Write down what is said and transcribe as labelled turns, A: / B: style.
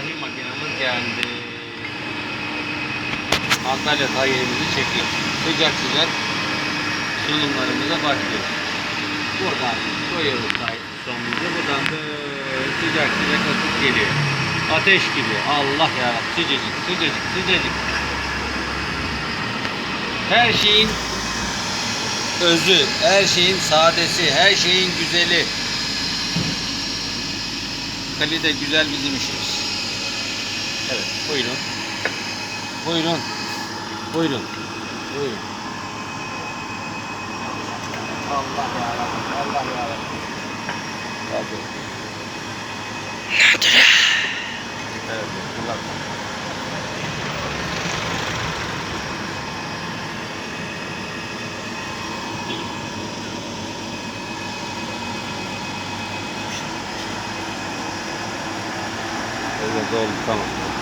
A: tahin makinamız geldi. Antalya tahinimizi çekiyor. Sıcak sıcak sunumlarımıza başlıyoruz. Buradan koyuyoruz tahin sonumuzu. Buradan böyle sıcak sıcak akıp geliyor. Ateş gibi. Allah ya, sıcacık sıcacık sıcacık. Her şeyin özü, her şeyin sadesi, her şeyin güzeli. Kalite güzel bizim işimiz. Evet, buyurun. Buyurun. Buyurun. Buyurun. Allah yarabbim, Allah yarabbim. Tabii. Evet, kulak. Evet oldu, tamam.